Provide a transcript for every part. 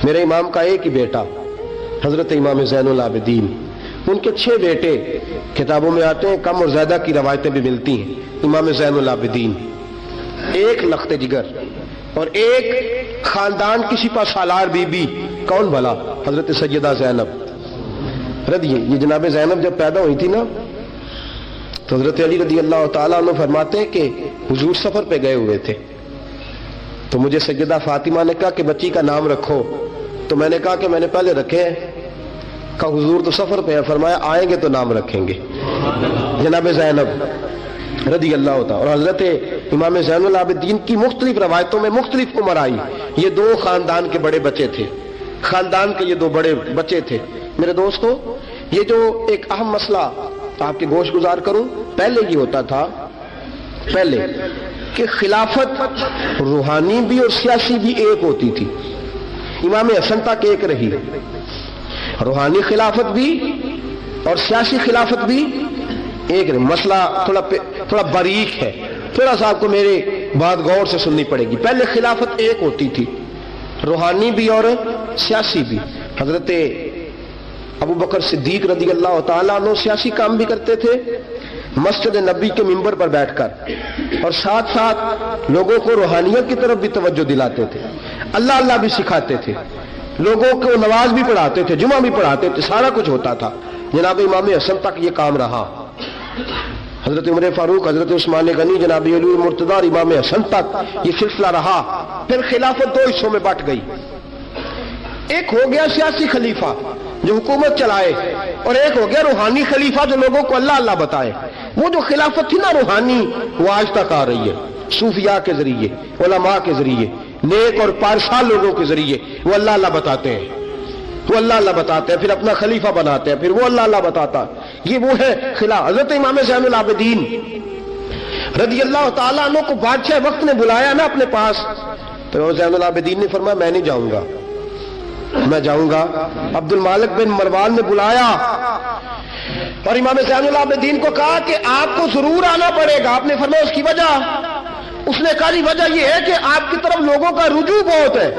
میرے امام کا ایک ہی بیٹا حضرت امام زین العابدین، ان کے 6 بیٹے کتابوں میں آتے ہیں، کم اور زیادہ کی روایتیں بھی ملتی ہیں۔ امام زین العابدین ایک لخت جگر اور ایک خاندان کی سپہ سالار بی بی، کون بھلا؟ حضرت سیدہ زینب رضی، یہ جناب زینب جب پیدا ہوئی تھی نا تو حضرت علی رضی اللہ تعالیٰ عنہ فرماتے ہیں کہ حضور سفر پہ گئے ہوئے تھے، تو مجھے سیدہ فاطمہ نے کہا کہ بچی کا نام رکھو، تو میں نے کہا کہ میں نے پہلے رکھے ہیں، کہا حضور تو سفر پہ ہے، فرمایا آئیں گے تو نام رکھیں گے، جناب زینب رضی اللہ تعالیٰ۔ اور حضرت امام زین العابدین کی مختلف روایتوں میں مختلف عمر آئی، یہ 2 خاندان کے بڑے بچے تھے، خاندان کے یہ 2 بڑے بچے تھے۔ میرے دوستو، یہ جو ایک اہم مسئلہ آپ کے گوش گزار کروں، پہلے یہ ہوتا تھا پہلے کہ خلافت روحانی بھی اور سیاسی بھی ایک ہوتی تھی، امام حسن تک ایک رہی، روحانی خلافت بھی اور سیاسی خلافت بھی ایک رہی۔ مسئلہ تھوڑا باریک ہے، تھوڑا سا آپ کو میرے بات غور سے سننی پڑے گی۔ پہلے خلافت ایک ہوتی تھی، روحانی بھی اور سیاسی بھی۔ حضرت ابو بکر صدیق رضی اللہ تعالیٰ عنہ سیاسی کام بھی کرتے تھے مسجد نبی کے منبر پر بیٹھ کر، اور ساتھ ساتھ لوگوں کو روحانیت کی طرف بھی توجہ دلاتے تھے، اللہ اللہ بھی سکھاتے تھے، لوگوں کو نماز بھی پڑھاتے تھے، جمعہ بھی پڑھاتے تھے، سارا کچھ ہوتا تھا۔ جناب امام حسن تک یہ کام رہا، حضرت عمر فاروق، حضرت عثمان غنی، جناب علی مرتضیٰ اور امام حسن تک یہ سلسلہ رہا۔ پھر خلافت 2 حصوں میں بٹ گئی، ایک ہو گیا سیاسی خلیفہ جو حکومت چلائے، اور ایک ہو گیا روحانی خلیفہ جو لوگوں کو اللہ اللہ بتائے۔ وہ جو خلافت تھی نا روحانی، وہ آج تک آ رہی ہے، صوفیاء کے ذریعے، علماء کے ذریعے، نیک اور پارسال لوگوں کے ذریعے وہ اللہ اللہ بتاتے ہیں، وہ اللہ اللہ بتاتے ہیں، پھر اپنا خلیفہ بناتے ہیں، پھر وہ اللہ اللہ بتاتا ہے۔ یہ وہ ہے خلاف۔ حضرت امام زین العابدین رضی اللہ تعالیٰ عنہ کو بادشاہ وقت نے بلایا نا اپنے پاس، تو زین العابدین نے فرمایا میں نہیں جاؤں گا، میں جاؤں گا۔ عبد المالک بن مروان نے بلایا اور امام زین العابدین کو کہا کہ آپ کو ضرور آنا پڑے گا۔ آپ نے فرمایا اس کی وجہ؟ اس نے کہا جی وجہ یہ ہے کہ آپ کی طرف لوگوں کا رجوع بہت ہے،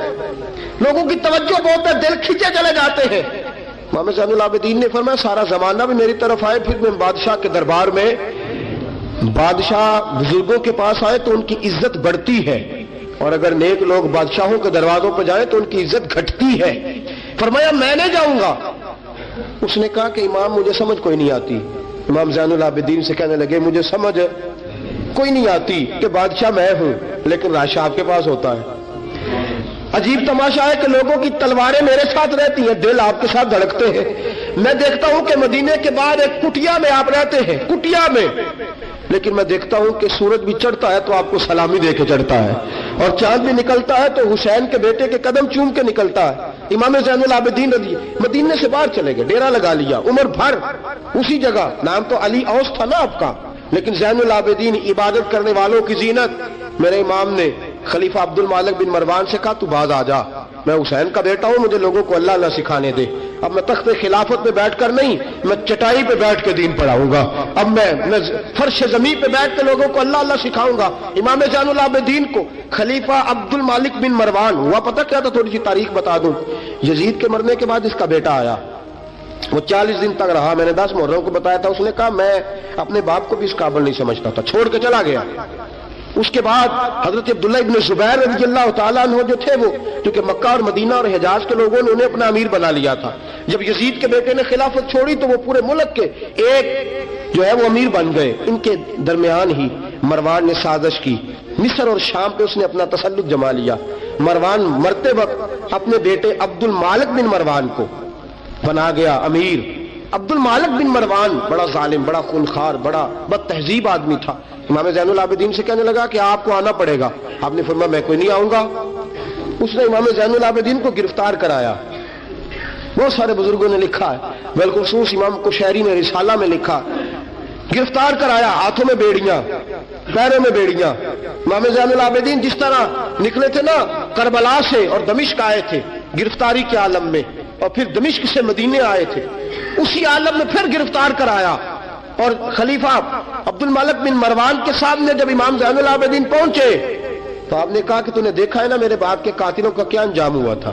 لوگوں کی توجہ بہت ہے، دل کھینچے چلے جاتے ہیں۔ امام زین العابدین نے فرمایا سارا زمانہ بھی میری طرف آئے، پھر میں بادشاہ کے دربار میں، بادشاہ بزرگوں کے پاس آئے تو ان کی عزت بڑھتی ہے، اور اگر نیک لوگ بادشاہوں کے دروازوں پہ جائیں تو ان کی عزت گھٹتی ہے۔ فرمایا میں نہیں جاؤں گا۔ اس نے کہا کہ امام مجھے سمجھ کوئی نہیں آتی۔ امام زین العابدین سے کہنے لگے مجھے سمجھ کوئی نہیں آتی کہ بادشاہ میں ہوں لیکن بادشاہ آپ کے پاس ہوتا ہے۔ عجیب تماشا ہے کہ لوگوں کی تلواریں میرے ساتھ رہتی ہیں، دل آپ کے ساتھ دھڑکتے ہیں۔ میں دیکھتا ہوں کہ مدینے کے بعد ایک کٹیا میں آپ رہتے ہیں، کٹیا میں، لیکن میں دیکھتا ہوں کہ سورج بھی چڑھتا ہے تو آپ کو سلامی دے کے چڑھتا ہے، اور چاند بھی نکلتا ہے تو حسین کے بیٹے کے قدم چوم کے نکلتا ہے۔ امام زین العابدین رضی مدینے سے باہر چلے گئے، ڈیرا لگا لیا عمر بھر اسی جگہ، نام تو علی اوس تھا نا آپ کا، لیکن زین العابدین عبادت کرنے والوں کی زینت۔ میرے امام نے خلیفہ عبد المالک بن مروان سے کہا تو باز آ جا، میں حسین کا بیٹا ہوں، مجھے لوگوں کو اللہ اللہ سکھانے دے۔ اب میں تخت خلافت پہ بیٹھ کر نہیں، میں چٹائی پہ بیٹھ کے دین پڑھاؤں گا، اب میں فرش زمین پہ بیٹھ کے لوگوں کو اللہ اللہ سکھاؤں گا۔ امام زین العابدین کو خلیفہ عبد المالک بن مروان ہوا پتہ کیا تھا؟ تھوڑی سی تاریخ بتا دوں۔ یزید کے مرنے کے بعد اس کا بیٹا آیا، وہ 40 دن تک رہا، میں نے 10 محرم کو بتایا تھا۔ اس نے کہا میں اپنے باپ کو بھی اس قابل نہیں سمجھتا تھا، چھوڑ کے چلا گیا۔ اس کے بعد حضرت عبداللہ ابن زبیر رضی اللہ تعالیٰ عنہ جو تھے، وہ کیونکہ مکہ اور مدینہ اور حجاز کے لوگوں نے انہیں اپنا امیر بنا لیا تھا، جب یزید کے بیٹے نے خلافت چھوڑی تو وہ پورے ملک کے ایک جو ہے وہ امیر بن گئے۔ ان کے درمیان ہی مروان نے سازش کی، مصر اور شام پہ اس نے اپنا تسلط جما لیا۔ مروان مرتے وقت اپنے بیٹے عبد المالک بن مروان کو بنا گیا امیر۔ عبد المالک بن مروان بڑا ظالم، بڑا خونخوار، بڑا بد تہذیب آدمی تھا۔ امام زین العابدین سے کہنے لگا کہ آپ کو آنا پڑے گا۔ آپ نے فرمایا میں کوئی نہیں آؤں گا۔ اس نے امام زین العابدین کو گرفتار کرایا، بہت سارے بزرگوں نے لکھا ہے، بالخصوص امام کشیری نے رسالہ میں لکھا، گرفتار کرایا، ہاتھوں میں بیڑیاں، پیروں میں بیڑیاں۔ امام زین العابدین جس طرح نکلے تھے نا کربلا سے اور دمشق آئے تھے گرفتاری کے عالم میں، اور پھر دمشق سے مدینے آئے تھے، اسی عالم میں پھر گرفتار کرایا۔ اور خلیفہ عبد المالک بن مروان کے سامنے جب امام زین العابدین پہنچے تو آپ نے کہا کہ تو نے دیکھا ہے نا میرے باپ کے قاتلوں کا کیا انجام ہوا تھا،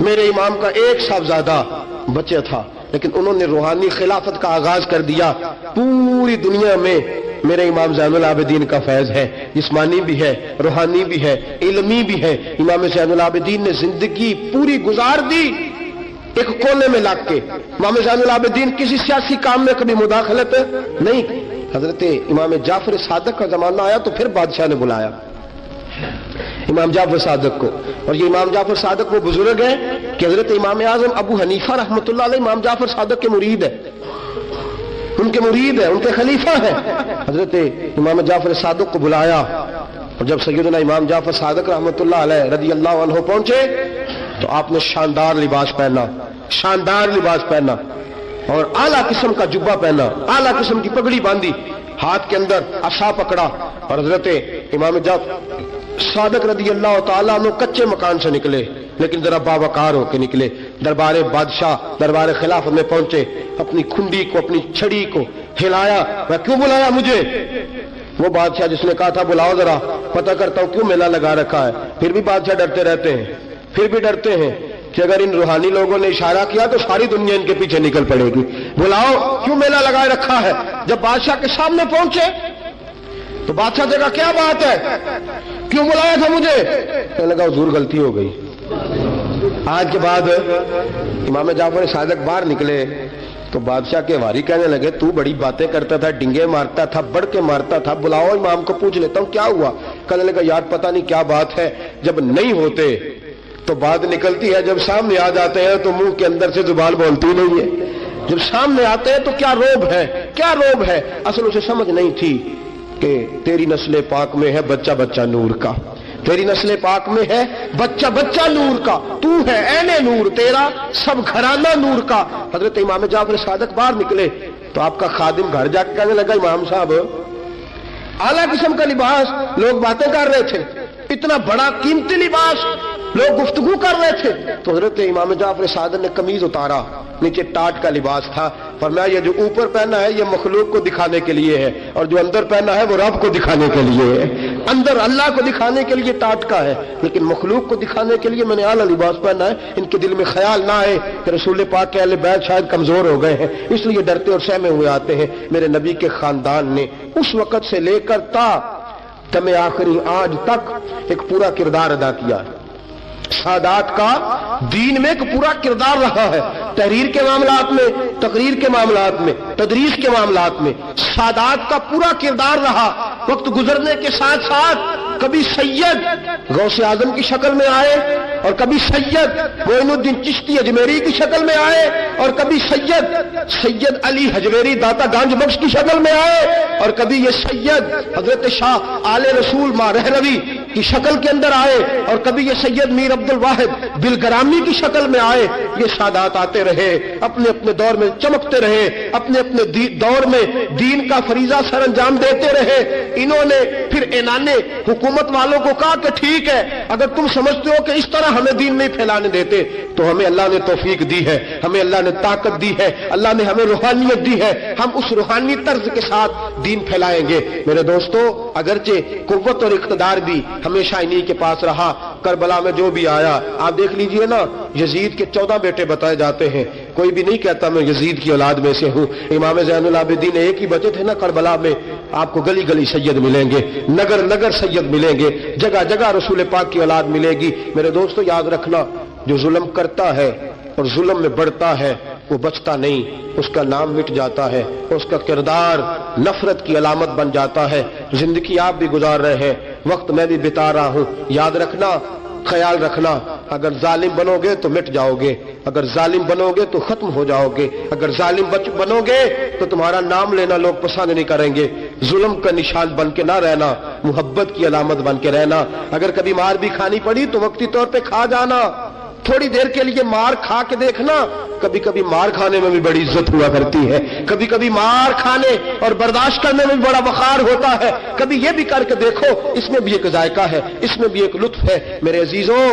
میرے امام کا ایک صاحبزادہ بچہ تھا، لیکن انہوں نے روحانی خلافت کا آغاز کر دیا۔ پوری دنیا میں میرے امام زین العابدین کا فیض ہے، جسمانی بھی ہے، روحانی بھی ہے، علمی بھی ہے۔ امام زین العابدین نے زندگی پوری گزار دی ایک کونے میں لگ کے۔ امام زین العابدین کسی سیاسی کام میں کبھی مداخلت نہیں۔ حضرت امام جعفر صادق کا زمانہ آیا تو پھر بادشاہ نے بلایا امام جعفر صادق کو، اور یہ امام جعفر صادق وہ بزرگ ہیں کہ حضرت امام اعظم ابو حنیفہ رحمۃ اللہ علیہ امام جعفر صادق کے مرید ہے، ان کے مرید ہیں، ان کے خلیفہ ہیں۔ حضرت امام جعفر صادق کو بلایا، اور جب سیدنا امام جعفر صادق رحمۃ اللہ علیہ رضی اللہ عنہ پہنچے تو آپ نے شاندار لباس پہنا، شاندار لباس پہنا، اور اعلیٰ قسم کا جبہ پہنا، اعلیٰ قسم کی پگڑی باندھی، ہاتھ کے اندر عصا پکڑا، اور حضرت امام جعفر صادق رضی اللہ تعالیٰ عنہ کچے مکان سے نکلے، لیکن ذرا باوقار ہو کے نکلے، دربار بادشاہ، دربار خلافت میں پہنچے، اپنی کھنڈی کو، اپنی چھڑی کو ہلایا۔ میں کیوں بلایا مجھے؟ وہ بادشاہ جس نے کہا تھا بلاؤ ذرا پتہ کرتا ہوں کیوں میلہ لگا رکھا ہے۔ پھر بھی بادشاہ ڈرتے رہتے ہیں، پھر بھی ڈرتے ہیں کہ اگر ان روحانی لوگوں نے اشارہ کیا تو ساری دنیا ان کے پیچھے نکل پڑے گی، بلاؤ کیوں میلہ لگائے رکھا ہے۔ جب بادشاہ کے سامنے پہنچے تو بادشاہ سے کہا کیا بات ہے، کیوں بلایا تھا مجھے؟ کہنے لگا حضور غلطی ہو گئی۔ آج کے بعد امام جعفر صادق باہر نکلے تو بادشاہ کے واری کہنے لگے تو بڑی باتیں کرتا تھا، ڈنگے مارتا تھا، بڑھ کے مارتا تھا، بلاؤ امام کو پوچھ لیتا ہوں کیا ہوا۔ کہنے لگا یار پتہ نہیں کیا بات ہے، جب نہیں ہوتے تو بات نکلتی ہے، جب سامنے آ جاتے ہیں تو منہ کے اندر سے زبان بولتی نہیں ہے، جب سامنے آتے ہیں تو کیا روب ہے، کیا روب ہے۔ اصل اسے سمجھ نہیں تھی کہ تیری نسل پاک میں ہے بچہ بچہ نور کا، تیری نسل پاک میں ہے بچہ بچہ نور کا، تو ہے عین نور، تیرا سب گھرانہ نور کا۔ حضرت امام جعفر صادق باہر نکلے تو آپ کا خادم گھر جا کے کہنے لگا امام صاحب اعلیٰ قسم کا لباس، لوگ باتیں کر رہے تھے، اتنا بڑا قیمتی لباس، لوگ گفتگو کر رہے تھے۔ تو حضرت امام جعفر صادق نے قمیض اتارا، نیچے ٹاٹ کا لباس تھا، فرمایا یہ جو اوپر پہنا ہے یہ مخلوق کو دکھانے کے لیے ہے، اور جو اندر پہنا ہے وہ رب کو دکھانے کے لیے ہے۔ اندر اللہ کو دکھانے کے لیے ٹاٹ کا ہے، لیکن مخلوق کو دکھانے کے لیے میں نے اعلیٰ لباس پہنا ہے۔ ان کے دل میں خیال نہ آئے کہ رسول پاک کے اہل بیت شاید کمزور ہو گئے ہیں، اس لیے ڈرتے اور سہمے ہوئے آتے ہیں۔ میرے نبی کے خاندان نے اس وقت سے لے کر تا دم آخری آج تک ایک پورا کردار ادا کیا ہے۔ سادات کا دین میں ایک پورا کردار رہا ہے، تحریر کے معاملات میں، تقریر کے معاملات میں، تدریس کے معاملات میں سادات کا پورا کردار رہا۔ وقت گزرنے کے ساتھ ساتھ کبھی سید غوث اعظم کی شکل میں آئے، اور کبھی سید معین الدین چشتی اجمیری کی شکل میں آئے، اور کبھی سید علی حجویری داتا گنج بخش کی شکل میں آئے، اور کبھی یہ سید حضرت شاہ آل رسول ماں رہروی کی شکل کے اندر آئے، اور کبھی یہ سید میر عبد الواحد بلگرامی کی شکل میں آئے۔ یہ سادات آتے رہے، اپنے اپنے دور میں چمکتے رہے، اپنے اپنے دور میں دین کا فریضہ سر انجام دیتے رہے۔ انہوں نے پھر اعلان حکومت والوں کو کہا کہ ٹھیک ہے اگر تم سمجھتے ہو کہ اس طرح ہمیں دین نہیں پھیلانے دیتے تو ہمیں اللہ نے توفیق دی ہے، ہمیں اللہ نے طاقت دی ہے، اللہ نے ہمیں روحانیت دی ہے، ہم اس روحانی طرز کے ساتھ دین پھیلائیں گے۔ میرے دوستو اگرچہ قوت اور اقتدار بھی ہمیشہ انہی کے پاس رہا، کربلا میں جو بھی آیا آپ دیکھ لیجئے نا، یزید کے 14 بیٹے بتائے جاتے ہیں، کوئی بھی نہیں کہتا میں یزید کی اولاد میں سے ہوں۔ امام زین العابدین ایک ہی بچے تھے نا کربلا میں، آپ کو گلی گلی سید ملیں گے، نگر نگر سید ملیں گے، جگہ جگہ رسول پاک کی اولاد ملے گی۔ میرے دوستو یاد رکھنا جو ظلم کرتا ہے اور ظلم میں بڑھتا ہے وہ بچتا نہیں، اس کا نام مٹ جاتا ہے، اس کا کردار نفرت کی علامت بن جاتا ہے۔ زندگی آپ بھی گزار رہے ہیں، وقت میں بھی بتا رہا ہوں، یاد رکھنا، خیال رکھنا، اگر ظالم بنو گے تو مٹ جاؤ گے، اگر ظالم بنو گے تو ختم ہو جاؤ گے، اگر ظالم بنو گے تو تمہارا نام لینا لوگ پسند نہیں کریں گے۔ ظلم کا نشان بن کے نہ رہنا، محبت کی علامت بن کے رہنا۔ اگر کبھی مار بھی کھانی پڑی تو وقتی طور پہ کھا جانا، تھوڑی دیر کے لیے مار کھا کے دیکھنا، کبھی کبھی مار کھانے میں بھی بڑی عزت ہوا کرتی ہے، کبھی کبھی مار کھانے اور برداشت کرنے میں بھی بڑا وقار ہوتا ہے۔ کبھی یہ بھی کر کے دیکھو، اس میں بھی ایک ذائقہ ہے، اس میں بھی ایک لطف ہے۔ میرے عزیزوں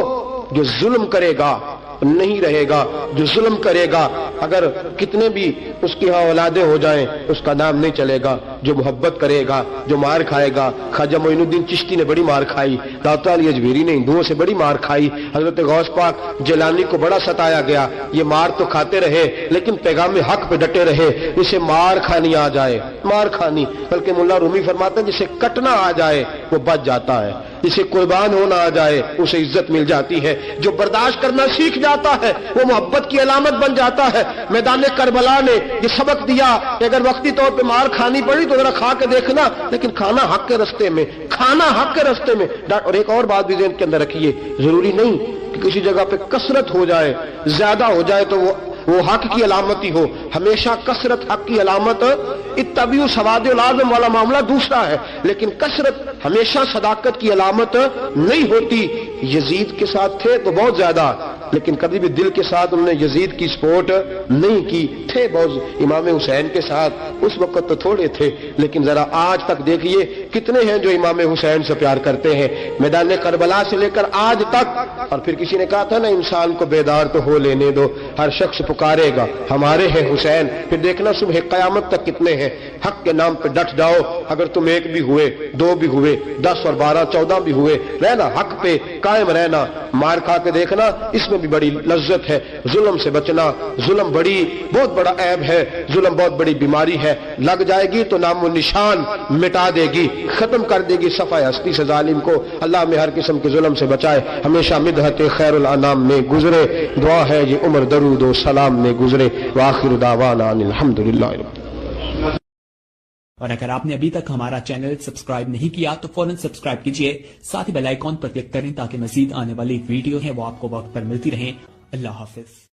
جو ظلم کرے گا نہیں رہے گا، جو ظلم کرے گا اگر کتنے بھی اس کی اولادیں ہو جائیں اس کا نام نہیں چلے گا۔ جو محبت کرے گا جو مار کھائے گا. خواجہ معین الدین چشتی نے بڑی مار کھائی, داتا علی اجمیری نے ہندوؤں سے بڑی مار کھائی, حضرت غوث پاک جیلانی کو بڑا ستایا گیا. یہ مار تو کھاتے رہے لیکن پیغام حق پہ ڈٹے رہے. اسے مار کھانی آ جائے, مار کھانی, بلکہ ملا رومی فرماتے ہیں جسے کٹنا آ جائے وہ بچ جاتا ہے, جسے قربان ہونا آ جائے اسے عزت مل جاتی ہے. جو برداشت کرنا سیکھ جاتا ہے وہ محبت کی علامت بن جاتا ہے. میدان کربلا نے یہ سبق دیا کہ اگر وقتی طور پہ مار کھانی پڑی تو ذرا کھا کے دیکھنا, لیکن کھانا حق کے رستے میں, کھانا حق کے رستے میں. اور ایک اور بات بھی ذہن کے اندر رکھیے, ضروری نہیں کہ کسی جگہ پہ کثرت ہو جائے, زیادہ ہو جائے تو وہ حق کی علامت ہی ہو. ہمیشہ کثرت حق کی علامت, اتبعوا سواد العظم والا معاملہ دوسرا ہے, لیکن کثرت ہمیشہ صداقت کی علامت نہیں ہوتی. یزید کے ساتھ تھے تو بہت زیادہ, لیکن کبھی بھی دل کے ساتھ انہوں نے یزید کی سپورٹ نہیں کی. تھے بہت امام حسین کے ساتھ, اس وقت تو تھوڑے تھے, لیکن ذرا آج تک دیکھیے کتنے ہیں جو امام حسین سے پیار کرتے ہیں, میدان کربلا سے لے کر آج تک. اور پھر کسی نے کہا تھا نا انسان کو بیدار تو ہو لینے دو, ہر شخص پکارے گا ہمارے ہیں حسین. پھر دیکھنا صبح قیامت تک کتنے ہیں. حق کے نام پہ ڈٹ جاؤ, اگر تم ایک بھی ہوئے, دو بھی ہوئے, 10 اور 12 14 بھی ہوئے, رہنا حق پہ قائم رہنا. مار کھا کے دیکھنا, اس میں بھی بڑی لذت ہے. ظلم سے بچنا, ظلم بہت بڑا عیب ہے, ظلم بہت بڑی بیماری ہے. لگ جائے گی تو نام و نشان مٹا دے گی, ختم کر دے گی صفحہ ہستی سے ظالم کو. اللہ میں ہر قسم کے ظلم سے بچائے, ہمیشہ مدحت خیر الانام میں گزرے. دعا ہے یہ عمر درود و سلام میں گزرے. وآخر دعوانا ان الحمدللہ. اور اگر آپ نے ابھی تک ہمارا چینل سبسکرائب نہیں کیا تو فوراً سبسکرائب کیجئے, ساتھ ہی بیل آئیکن پر کلک کریں تاکہ مزید آنے والی ویڈیو ہیں وہ آپ کو وقت پر ملتی رہیں. اللہ حافظ.